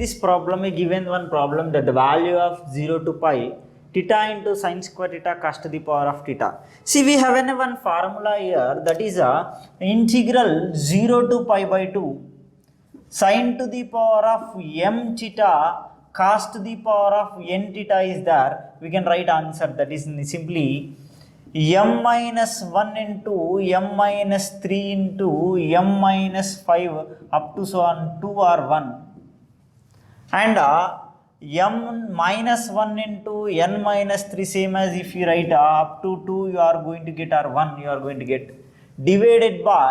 this problem, we given one problem that the value of 0 to pi theta into sin square theta cos to the power of theta. See, we have one formula here, that is a integral 0 to pi by 2 sin to the power of m theta cos to the power of n theta is there. We can write answer, that is simply m minus 1 into m minus 3 into m minus 5 up to so on 2 or 1, and m minus 1 into n minus 3, same as if you write up to 2 you are going to get, or 1 you are going to get, divided by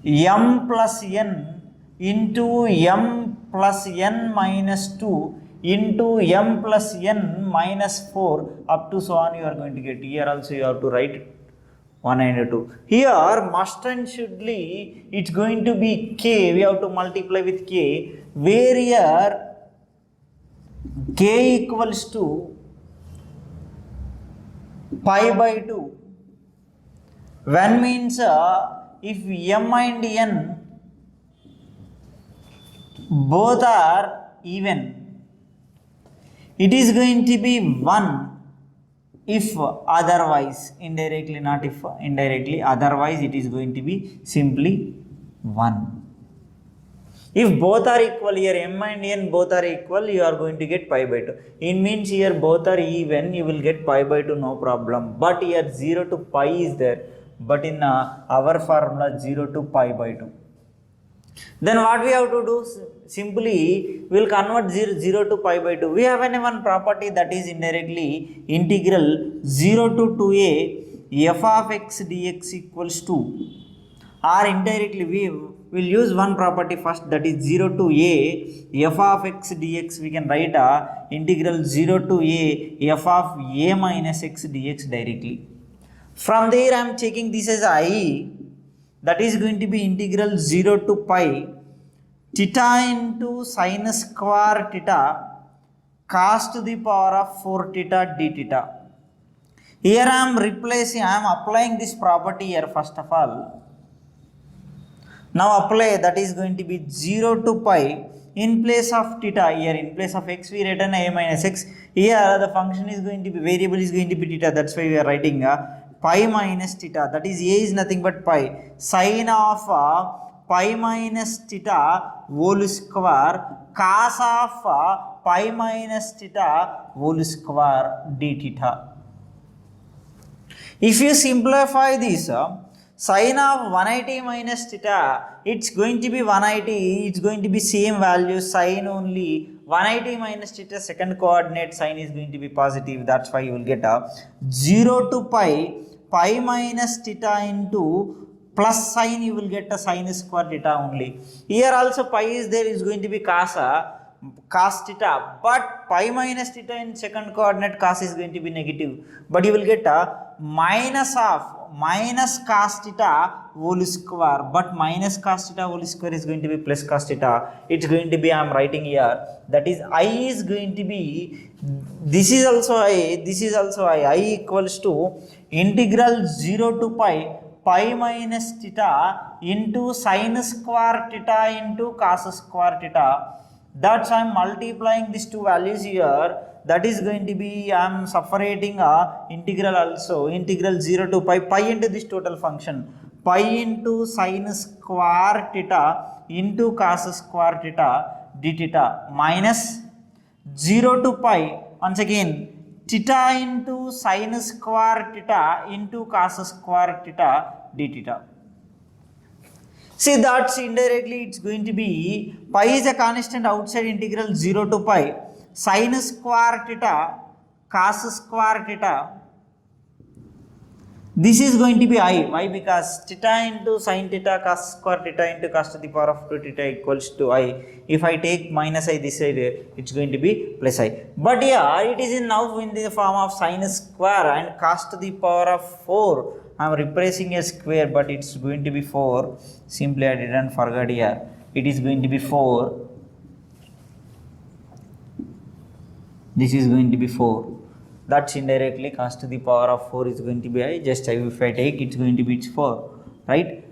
m plus n into m plus n minus 2 into m plus n minus 4 up to so on you are going to get. Here also you have to write 1 and 2. Here must and shouldly it's going to be k, we have to multiply with k, where here k equals to pi by 2. When means if m and n both are even, it is going to be 1 if otherwise, indirectly, not if indirectly, otherwise it is going to be simply 1. If both are equal, here m and n both are equal, you are going to get pi by 2. It means here both are even, you will get pi by 2, no problem. But here 0 to pi is there, but in our formula 0 to pi by 2. Then what we have to do? Simply we will convert 0 to pi by 2. We have one property, that is indirectly integral 0 to 2a f of x dx equals to, or indirectly we will use one property first, that is 0 to a f of x dx. We can write integral 0 to a f of a minus x dx directly. From there I am taking this as I, that is going to be integral 0 to pi theta into sin square theta cos to the power of 4 theta d theta. Here I am replacing, I am applying this property here first of all. Now apply, that is going to be 0 to pi, in place of theta, here in place of x we written a minus x, here the function is going to be, variable is going to be theta, that's why we are writing pi minus theta, that is a is nothing but pi, sin of pi minus theta whole square cos of pi minus theta whole square d theta. If you simplify this, sin of 180 minus theta, it's going to be 180, it's going to be same value, sin only 180 minus theta second coordinate sin is going to be positive, that's why you will get 0 to pi minus theta into plus sign, you will get a sin square theta only. Here also pi is there, is going to be cos theta, but pi minus theta in second coordinate cos is going to be negative, but you will get a minus cos theta whole square, but minus cos theta whole square is going to be plus cos theta. It's going to be, I am writing here, that is I is going to be, this is also I, this is also I equals to integral 0 to pi minus theta into sin square theta into cos square theta. That's I am multiplying these two values here, that is going to be, I am separating integral also, integral 0 to pi into this total function, pi into sin square theta into cos square theta d theta minus 0 to pi, once again theta into sin square theta into cos square theta d theta. See, that's indirectly it's going to be, pi is a constant outside integral 0 to pi, sin square theta cos square theta, this is going to be I. Why? Because theta into sin theta cos square theta into cos to the power of 2 theta equals to I. If I take minus I this side, it's going to be plus I. But here it is now in the form of sin square and cos to the power of 4. I am replacing a square, but it's going to be 4. Simply I didn't forget here. It is going to be 4. This is going to be 4. That's indirectly cos to the power of 4 is going to be I. Just if I take, it's going to be 4, right?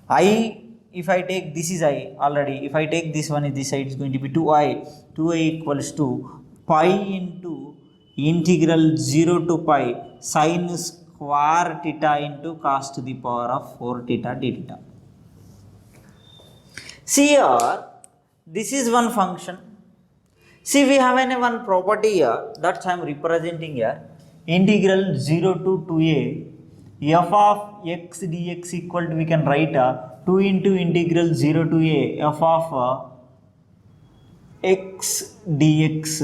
I if I take this is I already, if I take this one is this side, it's going to be 2i. 2i equals to pi into integral 0 to pi sin square theta into cos to the power of 4 theta d theta. See here, this is one function. See, we have one property here that I am representing here. Integral 0 to 2a f of x dx equal to, we can write 2 into integral 0 to a f of x dx,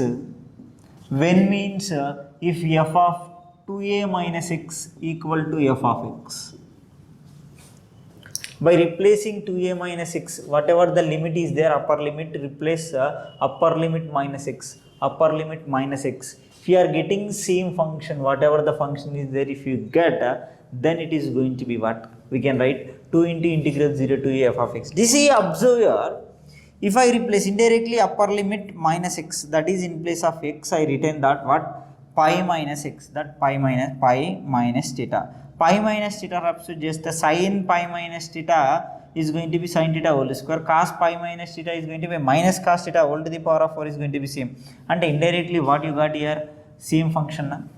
when means if f of 2a minus x equal to f of x. By replacing 2a minus x, whatever the limit is there, upper limit, replace upper limit minus x, upper limit minus x. If you are getting same function, whatever the function is there, if you get, then it is going to be what? We can write 2 into integral 0 to a f of x. This is observe here. If I replace indirectly upper limit minus x, that is in place of x, I retain that what? Pi minus x, that pi minus theta. Pi minus theta represents just the sin pi minus theta is going to be sin theta whole square. Cos pi minus theta is going to be minus cos theta whole to the power of 4 is going to be same. And indirectly what you got here? Same function.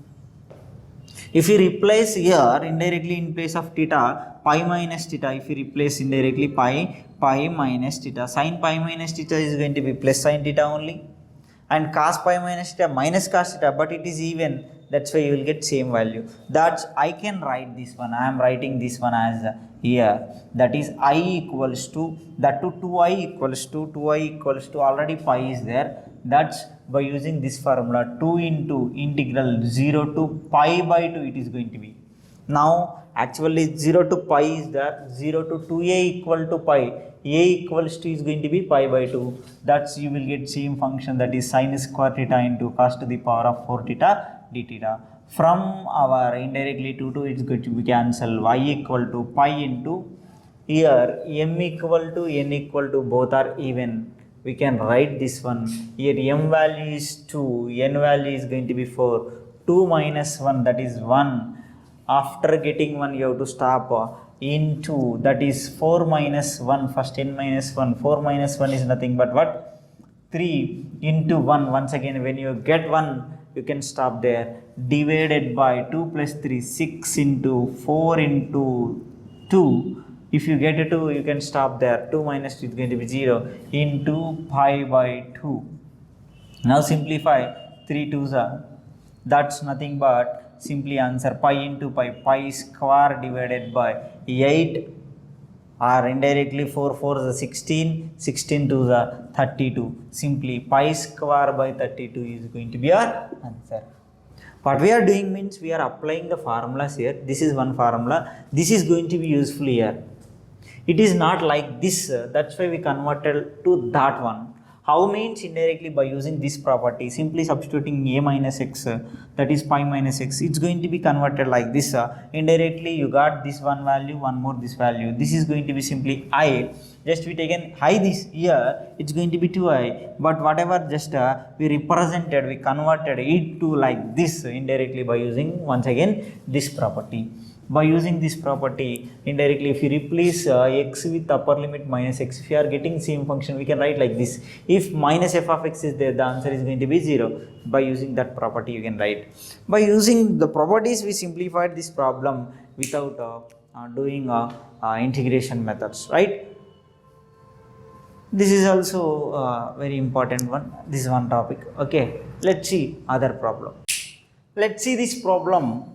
If you replace here indirectly in place of theta, pi minus theta, if you replace indirectly pi minus theta, sin pi minus theta is going to be plus sin theta only. And cos pi minus theta minus cos theta, but it is even, that's why you will get same value. That's, I can write this one, I am writing this one as here, that is I equals to, that to 2i equals to already pi is there. That's by using this formula, 2 into integral 0 to pi by 2 it is going to be. Now actually 0 to pi is there, 0 to 2a equal to pi, a equals to is going to be pi by 2. That's, you will get same function, that is sin square theta into cos to the power of 4 theta d theta. From our indirectly 2 to it's going to be cancel, y equal to pi into, here m equal to n equal to both are even. We can write this one here, m value is 2, n value is going to be 4, 2 minus 1 that is 1. After getting 1 you have to stop into, that is 4 minus 1, first n minus 1, 4 minus 1 is nothing but what? 3 into 1, once again when you get 1 you can stop there, divided by 2 plus 3, 6 into 4 into 2, if you get a 2 you can stop there, 2 minus 2 is going to be 0 into pi by 2. Now simplify, 3 2s are, that's nothing but simply answer pi into pi square divided by 8, or indirectly 4 4 is 16, 16 2s are 32. Simply pi square by 32 is going to be our answer. What we are doing means we are applying the formulas here. This is one formula, this is going to be useful here. It is not like this, that's why we converted to that one. How means indirectly by using this property, simply substituting a minus x, that is pi minus x, it's going to be converted like this. Indirectly you got this one value, one more this value, this is going to be simply I, just we taken I this here, it's going to be 2i, but whatever just we represented, we converted it to like this indirectly by using once again this property. By using this property indirectly, if you replace x with upper limit minus x, if you are getting same function, we can write like this. If minus f of x is there, the answer is going to be 0. By using that property you can write. By using the properties we simplified this problem without doing integration methods, right? This is also very important one, this is one topic. Okay, let's see other problem. Let's see this problem.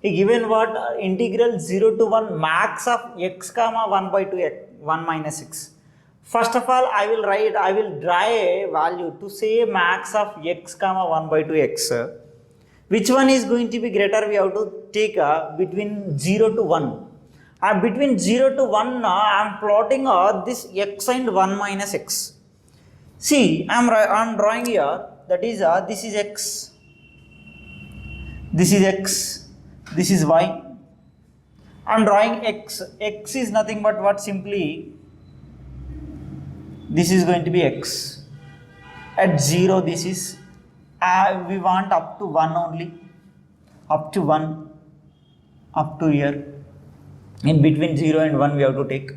Given what? Integral 0 to 1 max of x comma 1 by 2 x 1 minus x. First of all I will draw a value to say max of x comma 1 by 2 x. Which one is going to be greater, we have to take between 0 to 1. Between 0 to 1 I am plotting this x and 1 minus x. See, I am drawing here, that is this is x, this is x, this is y. I am drawing x. X is nothing but what? Simply this is going to be x. At 0 this is, we want up to 1 only, up to 1, up to here. In between 0 and 1 we have to take.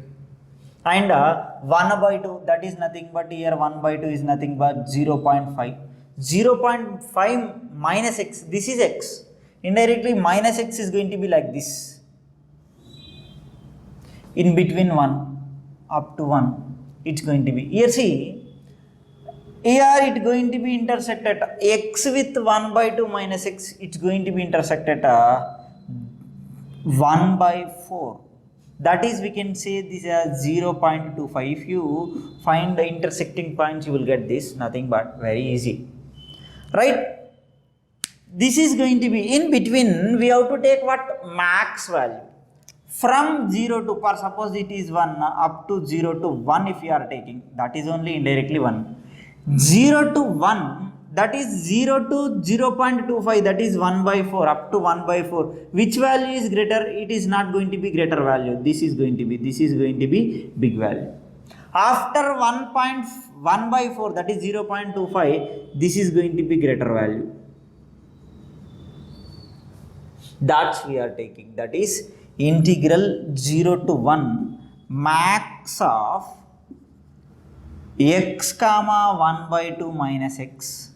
and 1 by 2, that is nothing but here 1 by 2 is nothing but 0.5. 0.5 minus x, this is x, indirectly minus x is going to be like this, in between 1 up to 1 it's going to be here. See, here it going to be intersected x with 1 by 2 minus x, it's going to be intersected 1 by 4, that is we can say this as 0.25. If you find the intersecting points you will get this, nothing but very easy, right? This is going to be in between, we have to take what max value from 0 to, for suppose it is 1 up to 0 to 1, if you are taking, that is only indirectly 1. 0 to 1, that is 0 to 0.25, that is 1 by 4 up to 1 by 4. Which value is greater? It is not going to be greater value, this is going to be big value. After 1.1 by 4, that is 0.25, this is going to be greater value, that's we are taking, that is integral 0 to 1 max of x comma 1 by 2 minus x.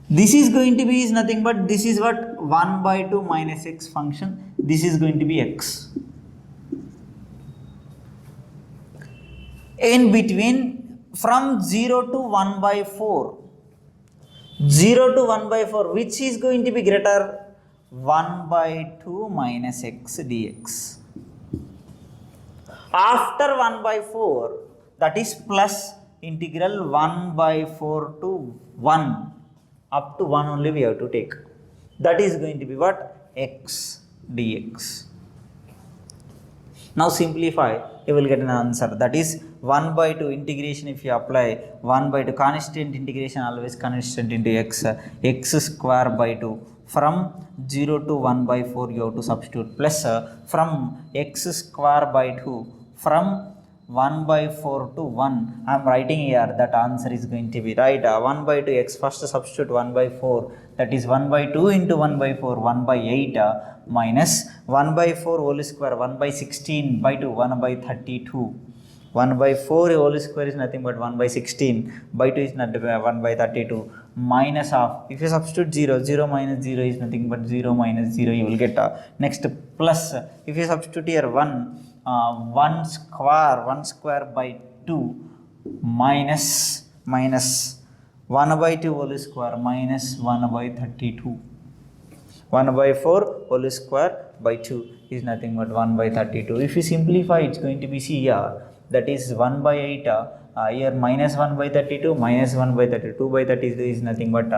This is going to be is nothing but this is what 1 by 2 minus x function, this is going to be x. In between from 0 to 1 by 4, 0 to 1 by 4, which is going to be greater? 1 by 2 minus x dx. After 1 by 4, that is plus integral 1 by 4 to 1 up to 1 only we have to take, that is going to be what x dx. Now simplify, you will get an answer, that is 1 by 2 integration, if you apply 1 by 2 constant integration, always constant into x, x square by 2, from 0 to 1 by 4 you have to substitute, plus from x square by 2, from 1 by 4 to 1, I am writing here, that answer is going to be right 1 by 2 x, first substitute 1 by 4, that is 1 by 2 into 1 by 4, 1 by 8 minus 1 by 4 whole square, 1 by 16 by 2, 1 by 32. 1 by 4 whole square is nothing but 1 by 16 by 2 is not 1 by 32, minus of, if you substitute 0, 0 minus 0 is nothing but 0 minus 0 you will get next plus, if you substitute here 1 1 square by 2 minus 1 by 2 whole square minus 1 by 32, 1 by 4 whole square by 2 is nothing but 1 by 32. If you simplify, it's going to be C here, that is 1 by 8 here minus 1 by 32 minus 1 by 32 by 32 is nothing but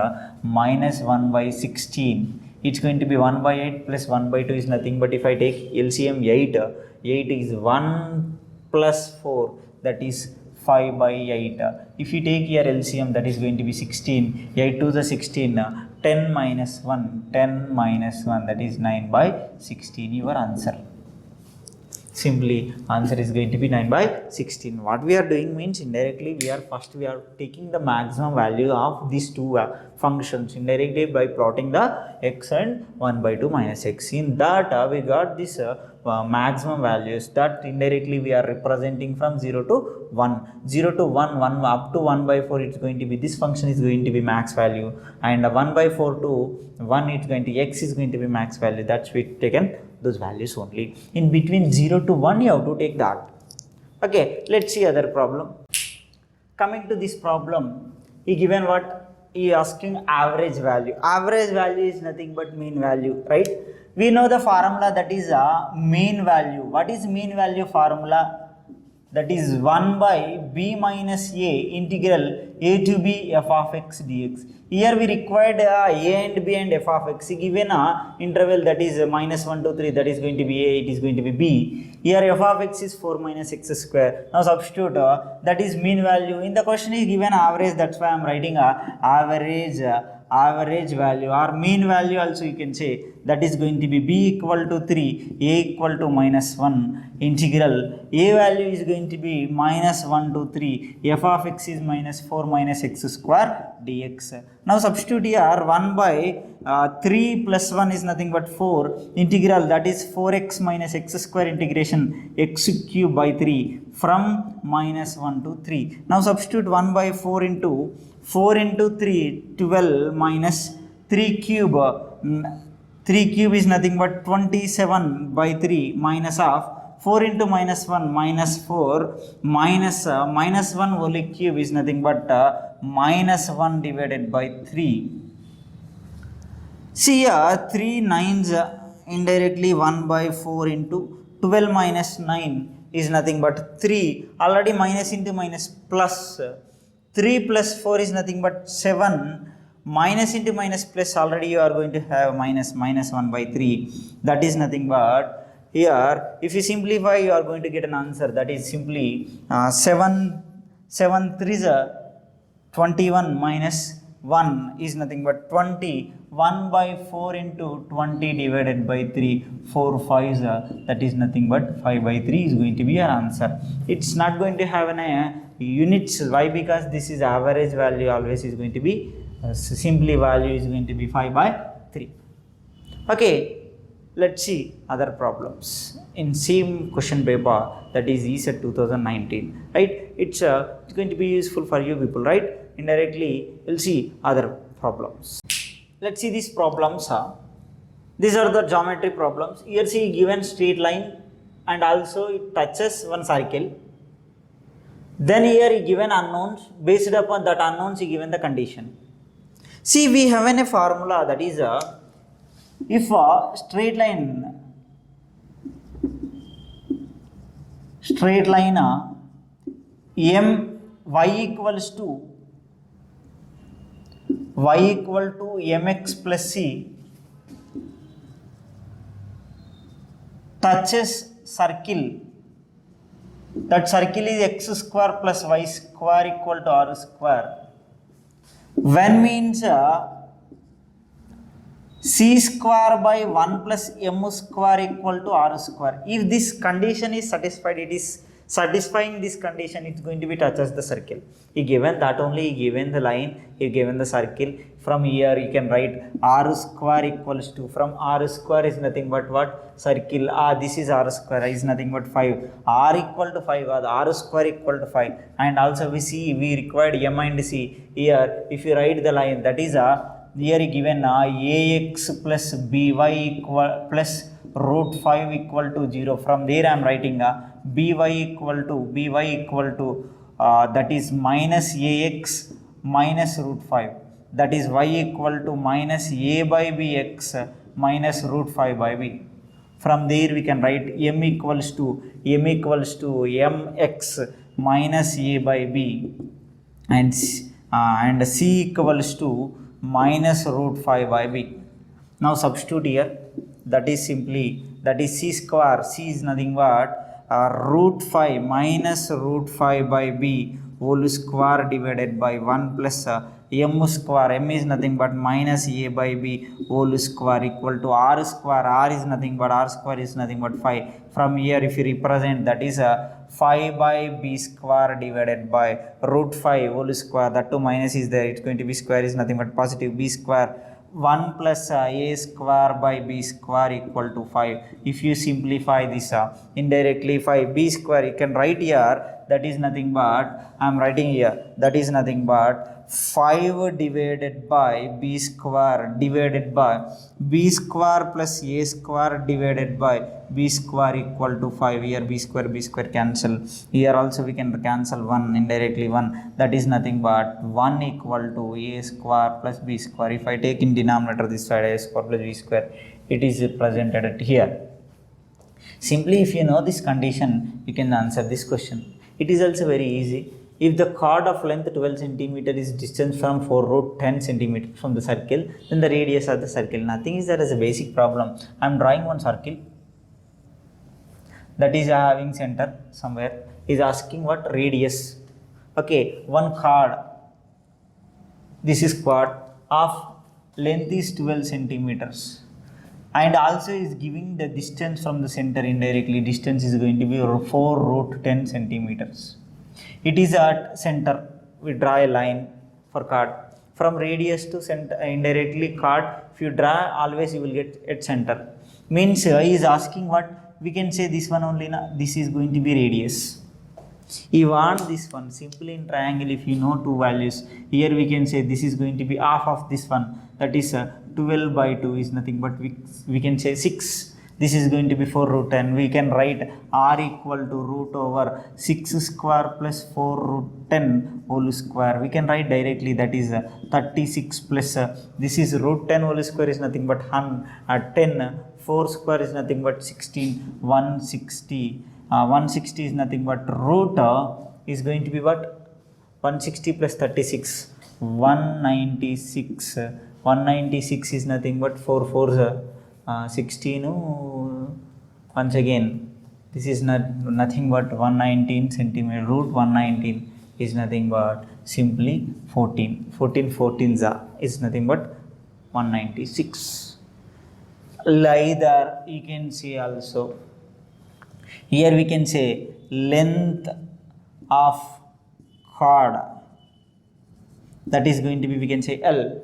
minus 1 by 16. It's going to be 1 by 8 plus 1 by 2 is nothing but, if I take LCM 8 is 1 plus 4, that is 5 by 8. If you take here LCM, that is going to be 16, 8 to the 16, 10 minus 1, 10 minus 1, that is 9 by 16, your answer. Simply answer is going to be 9 by 16. What we are doing means indirectly we are taking the maximum value of these two functions indirectly by plotting the x and 1 by 2 minus x. In that we got this maximum values, that indirectly we are representing from 0 to 1. 0 to 1, 1 up to 1 by 4 it's going to be, this function is going to be max value, and 1 by 4 to 1 it's going to, x is going to be max value, that's we taken those values only. In between 0 to 1 you have to take that. Okay, let's see other problem. Coming to this problem, he given what, he asking average value. Average value is nothing but mean value, right? We know the formula, that is a mean value. What is mean value formula? That is 1 by b minus a integral a to b f of x dx. Here we required a and b and f of x. Given a interval, that is minus 1 to 3, that is going to be a, it is going to be b. Here f of x is 4 minus x square. Now substitute that is mean value. In the question is given average, that's why I am writing average value or mean value also you can say. that is going to be b equal to 3, a equal to minus 1, integral a value is going to be minus 1 to 3, f of x is minus 4 minus x square dx. Now substitute here 1 by 3 plus 1 is nothing but 4, integral that is 4x minus x square integration x cube by 3 from minus 1 to 3. Now substitute 1 by 4 into 3, 12 minus 3 cube. 3 cube is nothing but 27 by 3 minus of 4 into minus 1 minus 4 minus minus 1 whole cube is nothing but minus 1 divided by 3. See here 3 nines indirectly 1 by 4 into 12 minus 9 is nothing but 3, already minus into minus plus 3 plus 4 is nothing but 7, minus into minus plus already you are going to have minus 1 by 3, that is nothing but here if you simplify you are going to get an answer that is simply 7 3s 21 minus 1 is nothing but 20, 1 by 4 into 20 divided by 3, 4 5s that is nothing but 5 by 3 is going to be your answer. It's not going to have an units. Why? Because this is average value, always is going to be simply value is going to be 5 by 3. Okay, let's see other problems in same question paper, that is ESET 2019, right? It's going to be useful for you people, right? Indirectly we'll see other problems. Let's see these problems. These are the geometry problems. Here see given straight line and also it touches one circle. Then here he given unknowns, based upon that unknowns he given the condition. See, we have a formula that is if a straight line m y equals to mx plus c touches circle, that circle is x square plus y square equal to r square. When means c square by 1 plus m square equal to r square. If this condition is satisfied, it is satisfying this condition, it's going to be touches the circle. He given that only, he given the line, he given the circle. From here you can write r square equals to, from r square is nothing but what? Circle, this is r square is nothing but 5, r equal to 5, r square equal to 5. And also we see we required m and c. Here if you write the line, that is here given ax plus by equal plus root 5 equal to 0. From there I am writing by equal to that is minus ax minus root 5, that is y equal to minus a by bx minus root 5 by b. From there we can write m equals to mx minus a by b and c equals to minus root 5 by b. Now substitute here, that is simply, that is c square, c is nothing but root 5 minus root 5 by b whole square divided by 1 plus m square, m is nothing but minus a by b whole square equal to r square, r is nothing but, r square is nothing but 5. From here if you represent, that is 5 by b square divided by root 5 whole square, that too minus is there, it's going to be square is nothing but positive, b square 1 plus a square by b square equal to 5. If you simplify this indirectly 5 b square, you can write here, that is nothing but, I am writing here, that is nothing but 5 divided by b square divided by b square plus a square divided by b square equal to 5. Here b square cancel, here also we can cancel 1, indirectly 1, that is nothing but 1 equal to a square plus b square. If I take in denominator this side a square plus b square, it is presented at here. Simply if you know this condition, you can answer this question. It is also very easy. If the chord of length 12 cm is distance from 4 root 10 cm from the circle, then the radius of the circle. Nothing is there as a basic problem. I am drawing one circle that is having center somewhere. Is asking what radius. Okay, one chord. This is chord of length is 12 centimeters. and also is giving the distance from the center indirectly. Distance is going to be 4 root 10 centimeters. It is at center. We draw a line for chord from radius to center indirectly chord. If you draw, always you will get at center. Means he is asking what we can say, this one only na, this is going to be radius. You want this one simply in triangle. If you know two values, here we can say this is going to be half of this one, that is 12 by 2 is nothing but we can say 6. This is going to be 4 root 10. We can write r equal to root over 6 square plus 4 root 10 whole square. We can write directly, that is 36 plus this is root 10 whole square is nothing but 10. 4 square is nothing but 16. 160. 160 is nothing but root is going to be what? 160 plus 36. 196. 196 is nothing but 4 4s 16. Once again, this is nothing but 119 centimeter. Root 119 is nothing but simply 14. 14 14s is nothing but 196. Either you can see also. Here we can say length of chord, that is going to be, we can say L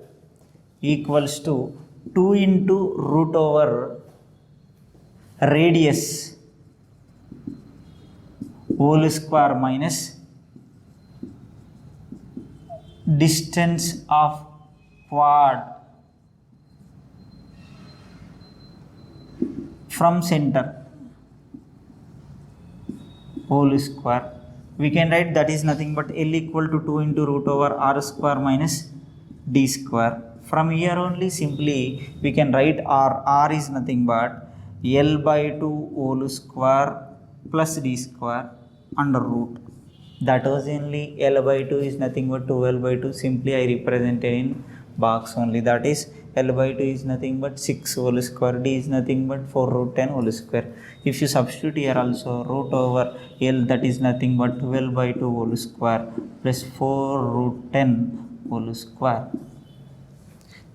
equals to 2 into root over radius whole square minus distance of chord from center whole square. We can write that is nothing but L equal to 2 into root over r square minus d square. From here only simply we can write r is nothing but L by 2 whole square plus d square under root. That was only L by 2 is nothing but 12 by 2. Simply I represented in box only, that is L by 2 is nothing but 6 whole square, d is nothing but 4 root 10 whole square. If you substitute here also root over L, that is nothing but 12 by 2 whole square plus 4 root 10 whole square.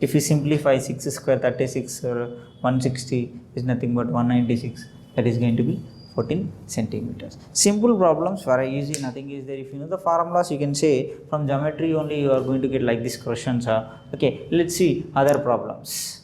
If you simplify 6 square 36 or 160 is nothing but 196, that is going to be 14 centimeters. Simple problems, very easy, nothing is there. If you know the formulas, you can say from geometry only you are going to get like these questions. Okay, let's see other problems.